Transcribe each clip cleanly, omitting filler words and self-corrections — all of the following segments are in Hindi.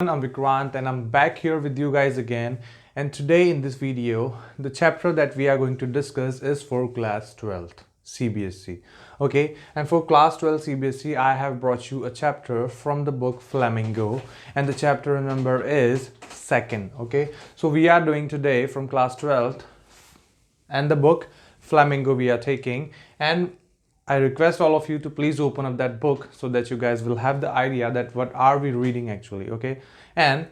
I'm Vikrant and I'm back here with you guys again. And today in this video, the chapter that we are going to discuss is for class 12th CBSE. Okay, and for class 12 CBSE, I have brought you a chapter from the book Flamingo, and the chapter number is second. Okay, so we are doing today from class 12th and the book Flamingo we are taking, and I request all of you to please open up that book so that you guys will have the idea that what are we reading actually. Okay, and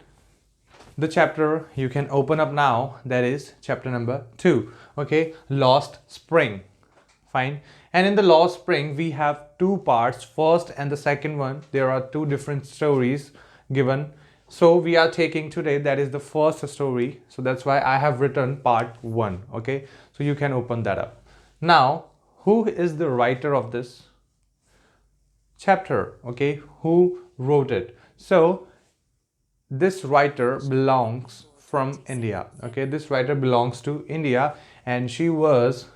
the chapter you can open up now, that is chapter number 2. Okay, Lost Spring. Fine. And in the Lost Spring we have two parts, first and the second one. There are two different stories given, so we are taking today that is the first story, so that's why I have written part 1. Okay, so you can open that up now. Who is the writer of this chapter? Okay, who wrote it? So this writer belongs from India. Okay, this writer belongs to India, and she was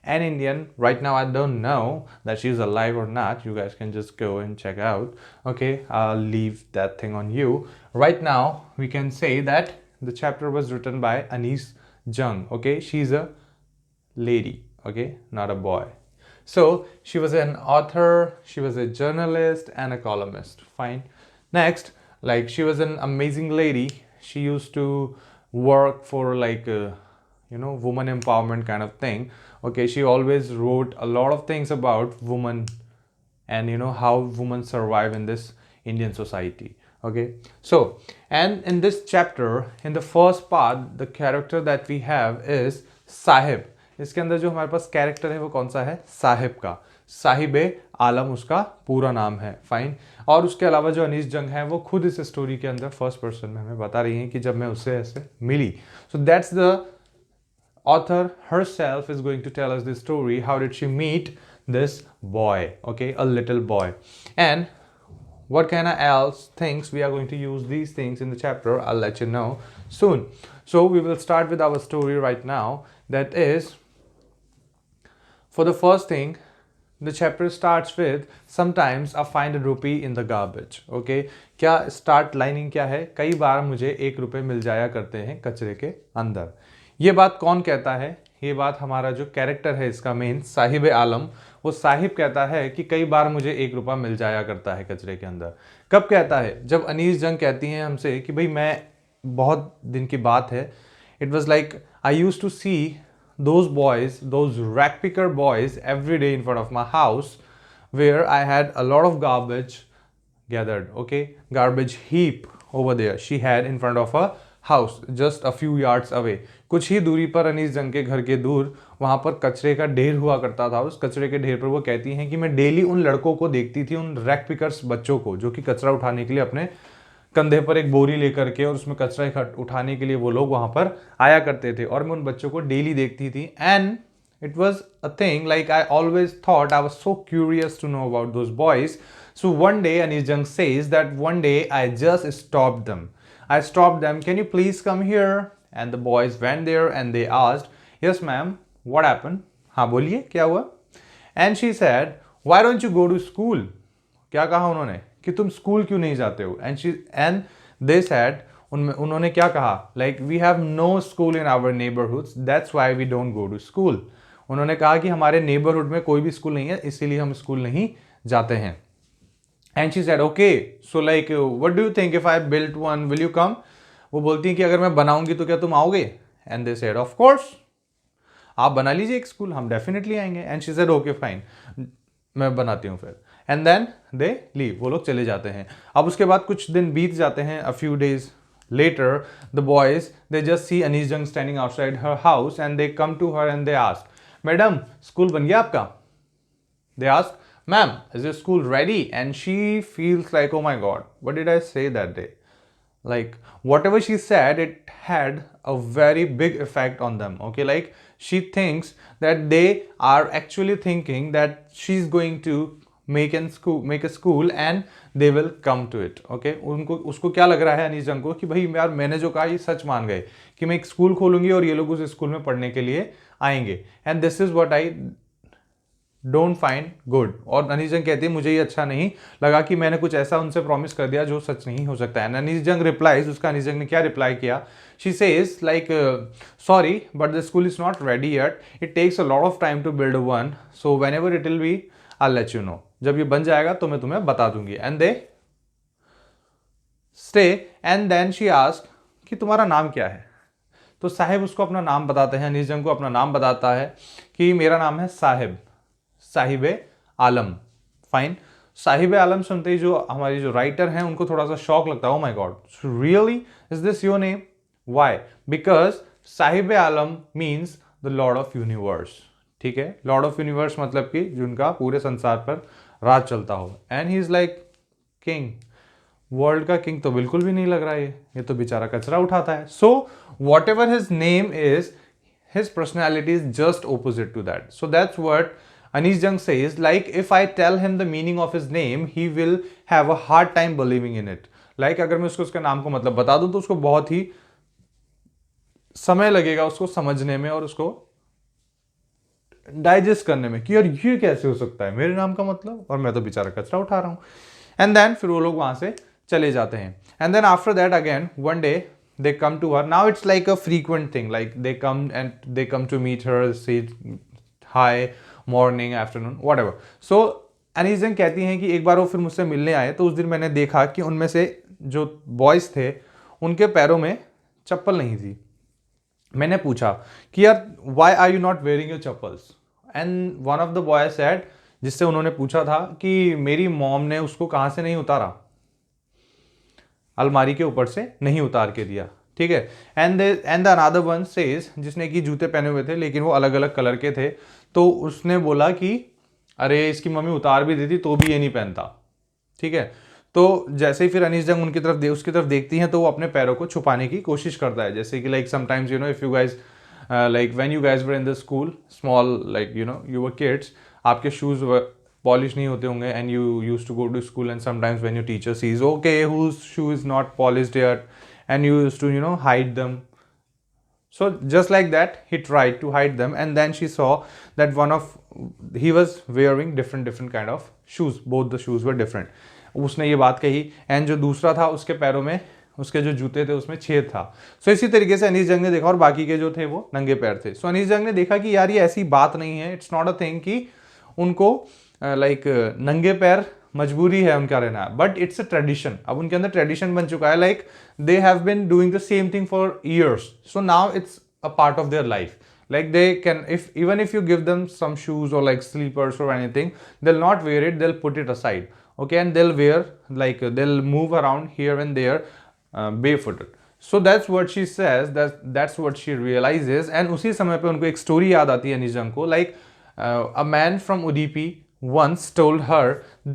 an Indian. Right now I don't know that she's alive or not. You guys can just go and check out. Okay, I'll leave that thing on you. Right now we can say that the chapter was written by Anees Jung. Okay, she's a lady. Okay, not a boy. So she was an author, she was a journalist and a columnist. Fine. Next, like, she was an amazing lady. She used to work for like woman empowerment kind of thing. Okay, she always wrote a lot of things about women and how women survive in this Indian society. Okay, so and in this chapter, in the first part, the character that we have is Sahib. इसके अंदर जो हमारे पास कैरेक्टर है वो कौन सा है? साहिब का, साहिबे आलम उसका पूरा नाम है. फाइन. और उसके अलावा जो अनीस जंग है वो खुद इस स्टोरी के अंदर फर्स्ट पर्सन में हमें बता रही हैं कि जब मैं उससे ऐसे मिली. So that's the author herself is going to tell us the story. How did she meet this boy? Okay, a little boy. And what kind of else things we are going to use these things in the chapter, I'll let you know soon. So we will start with our story right now. That is, for the first thing, the chapter starts with sometimes I find a rupee in the garbage. Okay, क्या start lining क्या है? कई बार मुझे 1 रुपए मिल जाया करते हैं कचरे के अंदर. ये बात कौन कहता है? ये बात हमारा जो कैरेक्टर है इसका मेन, साहिब आलम, वो साहिब कहता है कि कई बार मुझे 1 रुपया मिल जाया करता है कचरे के अंदर. कब कहता है? जब अनीस जंग कहती हैं हमसे कि भाई मैं, बहुत दिन की बात है, it was like I use to see those boys, those rack picker boys every day in front of my house, where I had a lot of garbage gathered. Okay, garbage heap over there she had in front of her house, just a few yards away. कुछ ही दूरी पर अनीस जंग के घर के दूर वहाँ पर कचरे का ढेर हुआ करता था. उस कचरे के ढेर पर वो कहती हैं कि मैं डेली उन लड़कों को देखती थी, उन रैक पिकर्स बच्चों को, जो कि कचरा उठाने के लिए अपने कंधे पर एक बोरी लेकर के और उसमें कचरा उठाने के लिए वो लोग वहाँ पर आया करते थे, और मैं उन बच्चों को डेली देखती थी. And it was a thing like I always thought, I was so curious to know about those boys. So one day Anees Jung says that one day I just stopped them. I stopped them, can you please come here? And the boys went there and they asked, yes ma'am, what happened? हाँ बोलिए क्या हुआ? And she said, why don't you go to school? क्या कहा उन्होंने कि तुम स्कूल क्यों नहीं जाते हो? And they said, उन्होंने क्या कहा? Like, we have no school in our neighborhoods, that's why we don't go to school. उन्होंने कहा कि हमारे नेबरहुड में कोई भी स्कूल नहीं है, इसीलिए हम स्कूल नहीं जाते हैं. And she said okay, so like what do you think if I built one, will you come? वो बोलती हैं कि अगर मैं बनाऊंगी तो क्या तुम आओगे? And they said of course, आप बना लीजिए एक स्कूल, हम डेफिनेटली आएंगे. And she said okay fine, मैं बनाती हूँ फिर. एंड देन दे लीव, वो लोग चले जाते हैं. अब उसके बाद कुछ दिन बीत जाते हैं. A few days later, the boys, they just see Anees Jung standing outside her house and they come to her and they ask, madam, school ban gaya aapka? They ask, ma'am, is your school ready? And she feels like, oh my god, what did I say that day? Like, whatever she said, it had a very big effect on them. Okay, like, she thinks that they are actually thinking that she's going to make a school and they will come to it. Okay, उनको उसको क्या लग रहा है अनीस जंग को कि भाई यार मैंने जो कहा ये सच मान गए कि मैं एक स्कूल खोलूंगी और ये लोग उस स्कूल में पढ़ने के लिए आएंगे. And this is what I don't find good. और अनीस जंग कहती है मुझे ये अच्छा नहीं लगा कि मैंने कुछ ऐसा उनसे प्रॉमिस कर दिया जो सच नहीं हो सकता है। अनीस जंग रिप्लाइज, उसका अनीस जंग ने क्या रिप्लाई किया, she says like sorry but the school is not ready yet, it takes a lot of time to build one, so whenever it will be I let you know, जब ये बन जाएगा तो मैं तुम्हें बता दूंगी। And they stay and then she ask कि तुम्हारा नाम क्या है। तो साहिब उसको अपना नाम बताते हैं, अनीस जंग को अपना नाम बताता है कि मेरा नाम है साहिब, साहिब आलम। फाइन। साहिब आलम सुनते ही जो हमारी जो राइटर हैं उनको थोड़ा सा शॉक लगता है, oh my God really is this your name, why, because Sahib Alam means the Lord of universe. ठीक है, लॉर्ड ऑफ यूनिवर्स मतलब कि जिनका पूरे संसार पर राज चलता हो। And he is like king, world का किंग तो बिल्कुल भी नहीं लग रहा है, ये तो बेचारा कचरा उठाता है। So what ever his name is, his personality is just opposite to that. So that's what Anis Jung says, like if I tell him the meaning of his name, he will have a hard time believing in it. Like अगर मैं उसको उसके नाम को मतलब बता दूं तो उसको बहुत ही समय लगेगा उसको समझने में और उसको डाइजेस्ट करने में कि यार ये कैसे हो सकता है मेरे नाम का मतलब, और मैं तो बेचारा कचरा उठा रहा हूं। एंड देन फिर वो लोग वहां से चले जाते हैं। And then after that again one day they come to her. Now it's like a frequent thing, like they come to meet her, say hi, morning, afternoon, whatever. So Anees Jung कहती हैं कि एक बार वो फिर मुझसे मिलने आए तो उस दिन मैंने देखा कि उनमें से जो बॉयज थे उनके पैरों में चप्पल नहीं थी। मैंने पूछा कि यार why are you not wearing your chappals, and one of the boys said, जिससे उन्होंने पूछा था कि मेरी मॉम ने उसको कहाँ से नहीं उतारा, अलमारी के ऊपर से नहीं उतार के दिया। ठीक है। And the another one says, जिसने कि जूते पहने हुए थे लेकिन वो अलग अलग कलर के थे, तो उसने बोला कि अरे इसकी मम्मी उतार भी देती तो भी ये नहीं पहनता। ठीक है। तो जैसे ही फिर अनीस जंग उसकी तरफ देखती हैं तो वो अपने पैरों को छुपाने की कोशिश करता है, जैसे कि like sometimes you know if you guys like when you guys were in the school small, like you know you were kids, आपके शूज पॉलिश नहीं होते होंगे and you use to go to school and sometimes when your teacher sees okay whose shoe is not polished yet and you use to you know hide them. So just like that he tried to hide them, and then she saw that he was wearing different kind of shoes, both the shoes were different. उसने ये बात कही एंड जो दूसरा था उसके पैरों में उसके जो जूते थे उसमें छेद था. सो इसी तरीके से अनीस जंग ने देखा और बाकी के जो थे वो नंगे पैर थे. सो अनीस जंग ने देखा कि यार ये ऐसी बात नहीं है, इट्स नॉट अ थिंग कि उनको लाइक नंगे पैर मजबूरी है उनका रहना, बट इट्स अ ट्रेडिशन. अब उनके अंदर ट्रेडिशन बन चुका है, like they have been doing the same thing for years, so now it's a part of their life. Like they can, even if you give them some shoes or like slippers or anything, they'll not wear it, they'll put it aside, okay, and they'll wear like they'll move around here and there barefooted. So that's what she says, that's what she realizes. And उसी समय पे उनको एक story याद आती है अनीस जंग को, like a man from Udupi once told her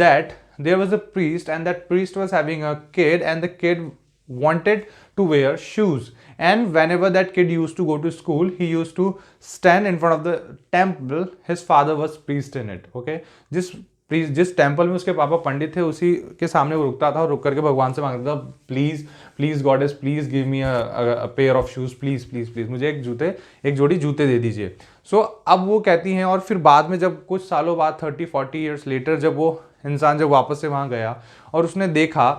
that there was a priest and that priest was having a kid and the kid wanted to wear shoes, and whenever that kid used to go to school he used to stand in front of the temple his father was priest in it, okay. जिस टेम्पल में उसके पापा पंडित थे उसी के सामने वो रुकता था और रुक करके भगवान से मांगता था, please goddess please give me a pair of shoes, please मुझे एक जोड़ी जूते दे दीजिए. सो अब वो कहती हैं, और फिर बाद में जब कुछ सालों बाद 30-40 ईयर्स लेटर जब वो इंसान जब वापस से वहाँ गया और उसने देखा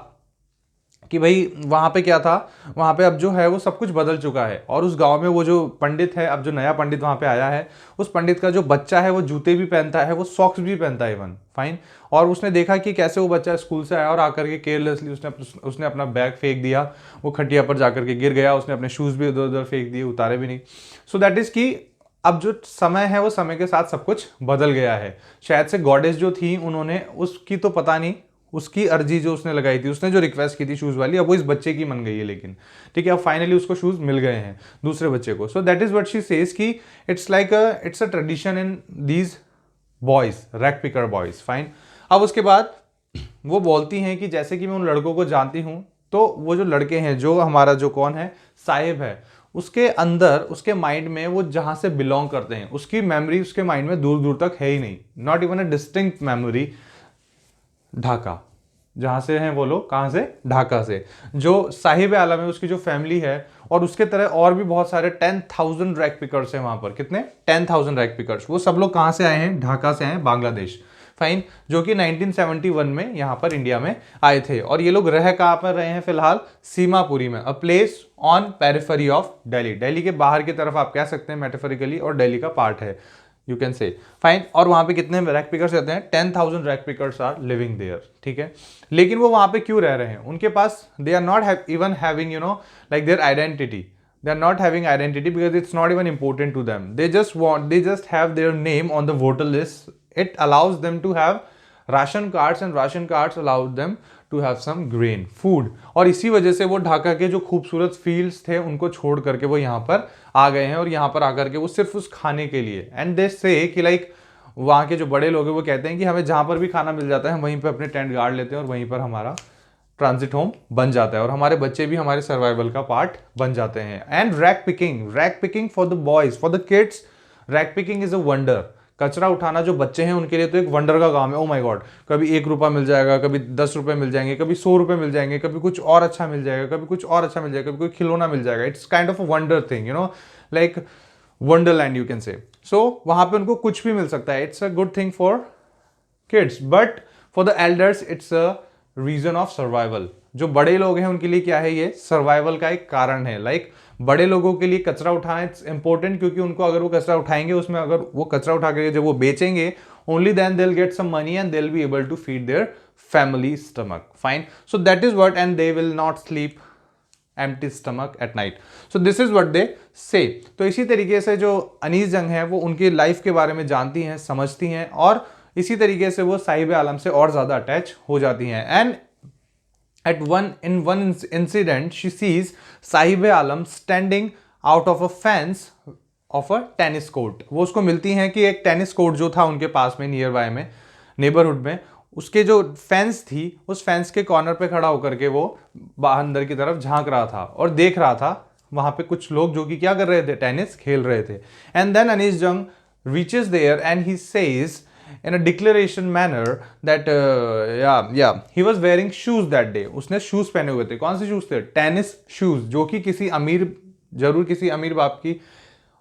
कि भाई वहाँ पे क्या था, वहाँ पे अब जो है वो सब कुछ बदल चुका है, और उस गांव में वो जो पंडित है, अब जो नया पंडित वहाँ पे आया है, उस पंडित का जो बच्चा है वो जूते भी पहनता है, वो सॉक्स भी पहनता है इवन, फाइन. और उसने देखा कि कैसे वो बच्चा स्कूल से आया और आकर के केयरलेसली उसने अपना बैग फेंक दिया, वो खटिया पर जाकर के गिर गया, उसने अपने शूज़ भी इधर उधर फेंक दिए, उतारे भी नहीं. सो दैट इज़ कि अब जो समय है वो समय के साथ सब कुछ बदल गया है. शायद से गॉडेस जो थी उन्होंने उसकी तो पता नहीं, उसकी अर्जी जो उसने लगाई थी, उसने जो रिक्वेस्ट की थी शूज़ वाली, अब वो इस बच्चे की मन गई है. लेकिन ठीक है, अब फाइनली उसको शूज़ मिल गए हैं दूसरे बच्चे को. So that is what she says कि it's like it's a tradition in these boys, rag picker boys, fine. अब उसके बाद वो बोलती हैं कि जैसे कि मैं उन लड़कों को जानती हूँ, तो वो जो लड़के हैं, जो हमारा जो कौन है साहिब है, उसके अंदर उसके माइंड में वो जहाँ से बिलोंग करते हैं उसकी मेमोरी उसके माइंड में दूर दूर तक है ही नहीं, not even a distinct memory. Dhaka, जहाँ से हैं वो लोग, कहाँ से, ढाका से। जो साहिब आलम है उसकी जो फैमिली है, और उसके तरह और भी बहुत सारे 10,000 रैक पिकर्स हैं वहाँ पर। कितने? 10,000 रैक पिकर्स। वो सब लोग कहाँ से आए हैं? ढाका से आए हैं, बांग्लादेश। फाइन। जो कि 1971 में यहाँ पर इंडिया में आए थे। और ये लोग रह कहाँ पर रहे हैं फिलहाल? सीमापुरी में, a place on periphery of Delhi. Delhi के बाहर की तरफ आप कह सकते हैं मेटाफोरिकली, और दिल्ली का पार्ट है, यू कैन से। फाइन। और वहां पे कितने रैक पिकर्स रहते हैं? 10,000 rack pickers are living there, ठीक है। लेकिन वो वहां पे क्यों रह रहे हैं? उनके पास they are not even having like their identity. they are not having identity because it's not even important to them. They just have their name on the voter list. It allows them to have ration cards, and ration cards allow them to have some grain food. और इसी वजह से वो ढाका के जो खूबसूरत फील्ड्स थे उनको छोड़ करके वो यहाँ पर आ गए हैं, और यहाँ पर आकर के वो सिर्फ उस खाने के लिए, एंड दे से कि लाइक वहाँ के जो बड़े लोग हैं वो कहते हैं कि हमें जहाँ पर भी खाना मिल जाता है हम वहीं पर अपने टेंट गाड़ लेते हैं और वहीं पर हमारा ट्रांजिट होम बन जाता है, और हमारे बच्चे भी हमारे सर्वाइवल का पार्ट बन जाते हैं। And rag picking for the boys, for the kids, rag picking is a wonder. कचरा उठाना जो बच्चे हैं उनके लिए तो एक वंडर का काम है। ओ माय गॉड, कभी 1 रुपया मिल जाएगा, कभी 10 रुपए मिल जाएंगे, कभी 100 रुपए मिल जाएंगे, कभी कुछ और अच्छा मिल जाएगा, कभी कुछ और अच्छा मिल जाएगा, कभी कोई खिलौना मिल जाएगा। It's kind of a wonder thing, like wonderland you can say. So वहां पे उनको कुछ भी मिल सकता है। It's a good thing for kids, but for the elders it's a reason of survival. जो बड़े लोग हैं उनके लिए क्या है? ये सर्वाइवल का एक कारण है। लाइक बड़े लोगों के लिए कचरा उठाना इट्स इंपॉर्टेंट, क्योंकि उनको अगर वो कचरा उठाएंगे, उसमें अगर वो कचरा उठा के जब वो बेचेंगे, only then they will get some money and they will be able to feed their family stomach. Fine. So that is what, and they will not sleep empty stomach at night. So this is what they say. तो इसी तरीके से जो अनीस जंग है वो उनकी लाइफ के बारे में जानती हैं, समझती हैं, और इसी तरीके से वो साहिब आलम से और ज्यादा अटैच हो जाती हैं। And in one incident she sees Sahib Alam standing out of a fence of a tennis court. वो उसको मिलती हैं कि एक टेनिस कोर्ट जो था उनके पास में, नियर बाय में, नेबरहुड में, उसके जो फेंस थी, उस फेंस के कॉर्नर पे खड़ा होकर के वो बाहर अंदर की तरफ झांक रहा था और देख रहा था वहां पे कुछ लोग जो कि क्या कर रहे थे? टेनिस खेल रहे थे। एंड देन अनीस जंग reaches there and he says in a declaration manner that he was wearing shoes that day. उसने शूज पहने हुए थे। कौन से शूज थे? टेनिस शूज, जो कि किसी अमीर, जरूर किसी अमीर बाप की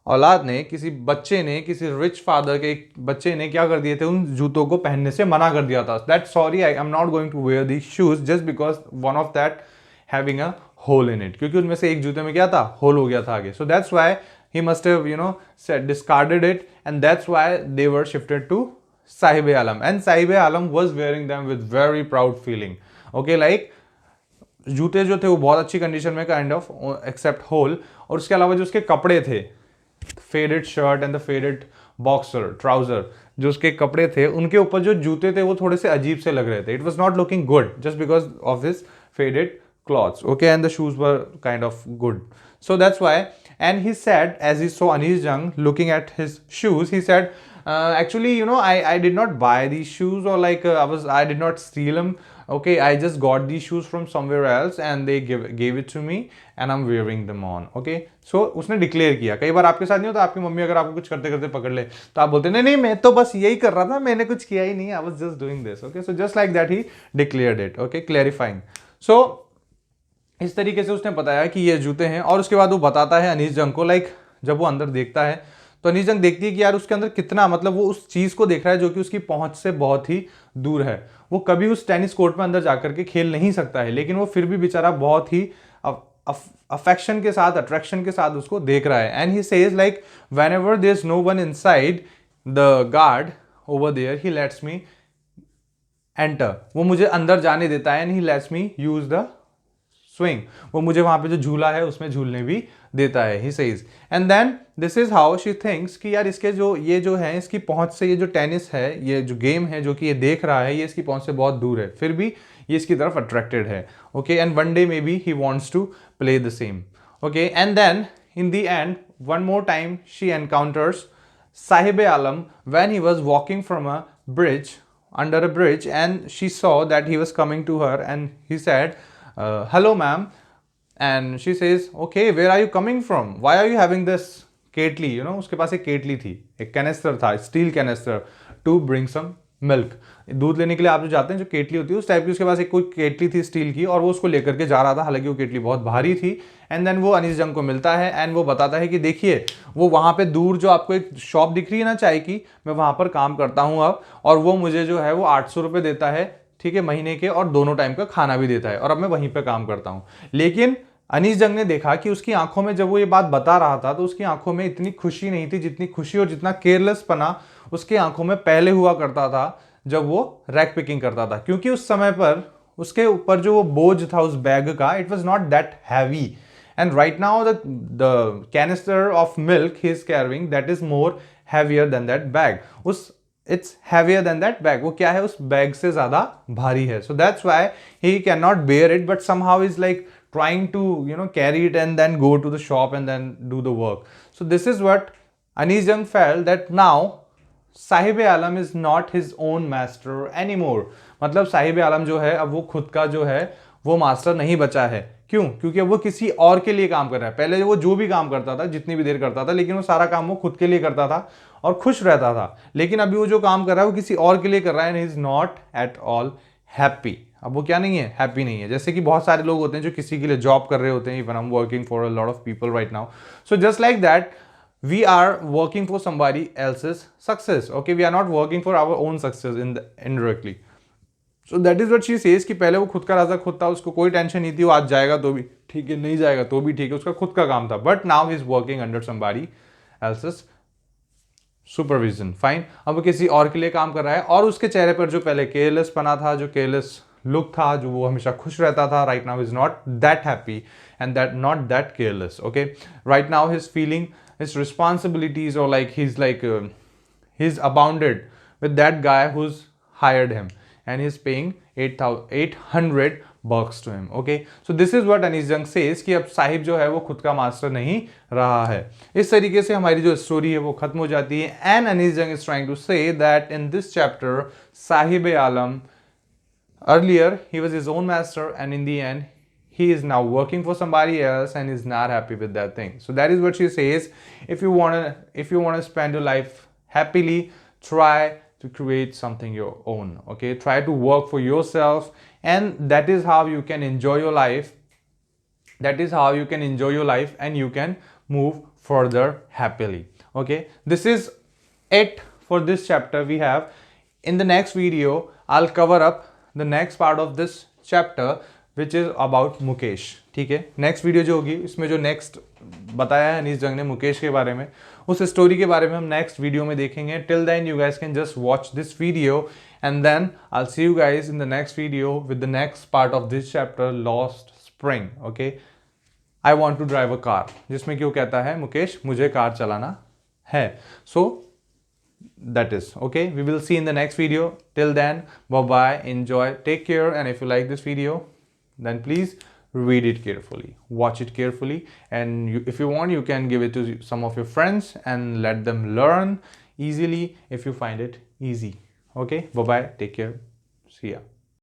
औलाद ने, किसी बच्चे ने, किसी रिच फादर के बच्चे ने क्या कर दिए थे? उन जूतों को पहनने से मना कर दिया था। That sorry, I am not going to wear these shoes just because one of that having a hole in it, क्योंकि उनमें से एक जूते में क्या था? होल हो गया था आगे। सो that's why he must have said discarded it, and that's why they were shifted to Sahib Alam, and Sahib Alam was wearing them with very proud feeling. Okay, like जूते जो थे वो बहुत अच्छी कंडीशन में, काइंड ऑफ, एक्सेप्ट होल, और उसके अलावा जो उसके कपड़े थे, faded shirt and the faded boxer trouser, जो उसके कपड़े थे उनके ऊपर जो जूते थे वो थोड़े से अजीब से लग रहे थे। It was not looking good just because of this faded cloths, okay, and the shoes were kind of good. So that's why, and he said, as he saw Anis Jung looking at his shoes, he said, actually, I did not buy these shoes, or like I did not steal them. Okay, I just got these shoes from somewhere else, and they gave it to me, and I'm wearing them on. Okay, so उसने डिक्लेयर किया। कई बार आपके साथ नहीं होता, आपकी मम्मी अगर आपको कुछ करते करते पकड़ ले तो आप बोलते नहीं नहीं मैं तो बस यही कर रहा था, मैंने कुछ किया ही नहीं, I was just doing this. Okay, so just like that he declared it. Okay, clarifying. So इस तरीके से उसने बताया कि ये जूते हैं, और उसके बाद वो बताता है अनीस जंग को, लाइक जब वो अंदर देखता है तो अनीस जंग देखती है कि यार उसके अंदर कितना, मतलब वो उस चीज को देख रहा है जो कि उसकी पहुंच से बहुत ही दूर है। वो कभी उस टेनिस कोर्ट में अंदर जाकर के खेल नहीं सकता है, लेकिन वो फिर भी बेचारा बहुत ही अफेक्शन के साथ, अट्रैक्शन के साथ उसको देख रहा है। And he says like whenever there is no one inside the guard over there he lets me enter. वो मुझे अंदर जाने देता है, and he lets me use the swing. वो मुझे वहां पे जो झूला है उसमें झूलने भी देता है, he says. And then this is how she thinks कि यार इसके ये जो है इसकी पहुंच से, ये जो टेनिस है, ये जो गेम है जो कि ये देख रहा है, ये इसकी पहुंच से बहुत दूर है, फिर भी ये इसकी तरफ अट्रैक्टेड है। Okay, and one day maybe he wants to play the same. Okay, and then in the end one more time she encounters Sahib Alam when he was walking from a bridge, under a bridge, and she saw that he was coming to her, and he said, hello ma'am, and she says, okay, where are you coming from, why are you having this केटली, उसके पास एक केटली थी, एक कैनेस्टर था, steel canister, to bring some milk, दूध लेने के लिए आप जो जाते हैं, जो केटली होती है उस टाइप की उसके पास एक कोई केटली थी स्टील की, और वो उसको लेकर के जा रहा था, हालांकि वो केटली बहुत भारी थी। एंड देन वो अनीस जंग को मिलता है एंड वो बताता है कि देखिए वो वहाँ पे दूर जो आपको एक शॉप दिख रही है ना चाय की, मैं वहाँ पर काम करता हूँ अब, और वो मुझे जो है वो 800 रुपये देता है, ठीक है, महीने के, और दोनों टाइम का खाना भी देता है, और अब मैं वहीं पर काम करता हूँ। लेकिन अनीस जंग ने देखा कि उसकी आंखों में, जब वो ये बात बता रहा था, तो उसकी आंखों में इतनी खुशी नहीं थी जितनी खुशी और जितना केयरलेसपना उसकी आंखों में पहले हुआ करता था जब वो रैक पिकिंग करता था। क्योंकि उस समय पर उसके ऊपर जो वो बोझ था उस बैग का, it was not that heavy, and right now the canister of milk he is carrying that is more heavier than that bag, उस it's heavier than that bag, वो क्या है, उस बैग से ज्यादा भारी है। So that's why he can not bear it, but somehow is like trying to carry it and then go to the shop and then do the work. So this is what Anis Jung felt, that now Sahib Alam is not his own master any more, मतलब साहिब आलम जो है अब वो खुद का जो है वो मास्टर नहीं बचा है। क्यों? क्योंकि अब वो किसी और के लिए काम कर रहा है। पहले वो जो भी काम करता था, जितनी भी देर करता था, लेकिन वो सारा काम वो खुद के लिए करता था और खुश रहता था। लेकिन अभी वो जो काम कर रहा है वो किसी और के लिए कर रहा है, and is not at all happy. अब वो क्या नहीं है, हैप्पी नहीं है। जैसे कि बहुत सारे लोग होते हैं जो किसी के लिए जॉब कर रहे होते हैं, even I am working for a lot of people right now, so just like that we are working for somebody else's success. Okay, we are not working for our own success indirectly. So that is what she says कि पहले वो खुद का राजा खुद था, उसको कोई टेंशन नहीं थी, वो आज जाएगा तो भी ठीक है, नहीं जाएगा तो भी ठीक है, उसका खुद का काम था। But now he is working under somebody else's supervision, fine. अब वो किसी और के लिए काम कर रहा है, और उसके चेहरे पर जो पहले केयरलेस पना था, जो केयरलेस लुक था, जो वो हमेशा खुश रहता था, right now is not that happy and that not that careless. Okay, right now his feeling his responsibilities, or like he's abounded with that guy who's hired him and he's paying 800 bucks to him. Okay, so this is what Anis Jung says कि अब साहिब जो है वो खुद का मास्टर नहीं रहा है। इस तरीके से हमारी जो स्टोरी है वो खत्म हो जाती है, and Anis Jung is trying to say that in this chapter Sahib Alam, earlier he was his own master, and in the end he is now working for somebody else and is not happy with that thing. So that is what she says. If you want to spend your life happily, try to create something your own. Okay, try to work for yourself, and that is how you can enjoy your life. That is how you can enjoy your life and you can move further happily. Okay, this is it for this chapter. We have in the next video I'll cover up the next part of this chapter which is about Mukesh. ठीक है, नेक्स्ट वीडियो जो होगी इसमें जो नेक्स्ट बताया है अनीस जंग ने मुकेश के बारे में, उस स्टोरी के बारे में हम नेक्स्ट वीडियो में देखेंगे। Till then you guys can just watch this video and then I will see you guys in the next video with the next part of this chapter, lost spring. Okay, I want to drive a car, जिसमें क्यों कहता है मुकेश मुझे कार चलाना है। सो that is okay, we will see in the next video. Till then, bye bye, enjoy, take care, and if you like this video, then please read it carefully, watch it carefully, and if you want, you can give it to some of your friends and let them learn easily if you find it easy. Okay, bye bye, take care, see ya.